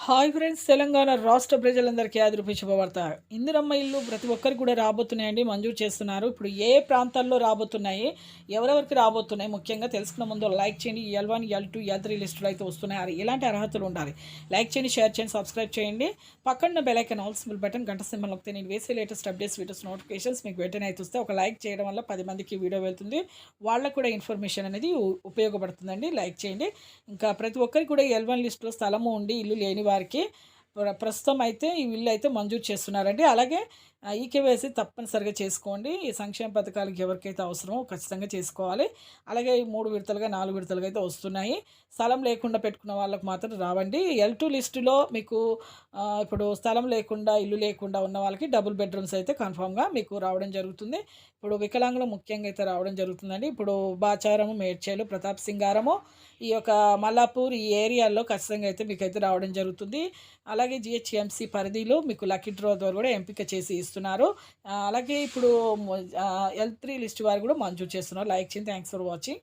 Hi friends, Telangana రాష్ట్ర ప్రజలందరికీ ఆదిరూపే శుభవార్త. ఇందిరమ్మ ఇల్లు ప్రతి ఒక్కరికి కూడా రాబోతున్నాయండి, మంజూరు చేస్తున్నారు. ఇప్పుడు ఏ ప్రాంతాల్లో రాబోతున్నాయి, ఎవరెవరికి రాబోతున్నాయి ముఖ్యంగా తెలుసుకున్న ముందు లైక్ చేయండి. L1, L2, L3 లిస్టులు అయితే వస్తున్నాయి. ఎలాంటి అర్హతలు ఉండాలి, లైక్ చేయండి, షేర్ చేయండి, సబ్స్క్రైబ్ చేయండి. పక్కన bell icon all symbol button గంట సింబల్ నొక్కితే నేను వేసే లేటెస్ట్ అప్డేట్స్, వీడియోస్ నోటిఫికేషన్స్ మీకు వెంటనే అయితే వస్తే. ఒక లైక్ చేయడం వల్ల 10 మందికి వీడియో వెళ్తుంది, వాళ్ళకు కూడా ఇన్ఫర్మేషన్ అనేది ఉపయోగపడుతుందండి. లైక్ చేయండి. ఇంకా ప్రతి ఒక్కరికి కూడా L1 లిస్టులో స్థలము ఉండి ఇల్లు లేని వారికి ప్రస్తుతం అయితే ఈ ఇల్లు అయితే మంజూరు చేస్తున్నారండి. అలాగే ఈకేవైసీ తప్పనిసరిగా చేసుకోండి. ఈ సంక్షేమ పథకాలకు ఎవరికైతే అవసరమో ఖచ్చితంగా చేసుకోవాలి. అలాగే ఈ 3 విడతలుగా 4 విడతలుగా అయితే వస్తున్నాయి. స్థలం లేకుండా పెట్టుకున్న వాళ్ళకు మాత్రం రావండి. L2 లిస్టులో మీకు ఇప్పుడు స్థలం లేకుండా, ఇల్లు లేకుండా ఉన్న వాళ్ళకి డబుల్ బెడ్రూమ్స్ అయితే కన్ఫామ్గా మీకు రావడం జరుగుతుంది. ఇప్పుడు వికలాంగులు ముఖ్యంగా అయితే రావడం జరుగుతుందండి. ఇప్పుడు బాచారము, మేడ్చేలు, ప్రతాప్ సింగారము, ఈ యొక్క మల్లాపూర్ ఈ ఏరియాల్లో ఖచ్చితంగా అయితే మీకైతే రావడం జరుగుతుంది. అలాగే GHMC పరిధిలో మీకు లక్కీ డ్రా ద్వారా కూడా ఎంపిక చేసి ఇస్తున్నారు. అలాగే ఇప్పుడు L3 లిస్ట్ వారు కూడా మంజూరు చేస్తున్నారు. లైక్ చేయండి. Thanks for watching.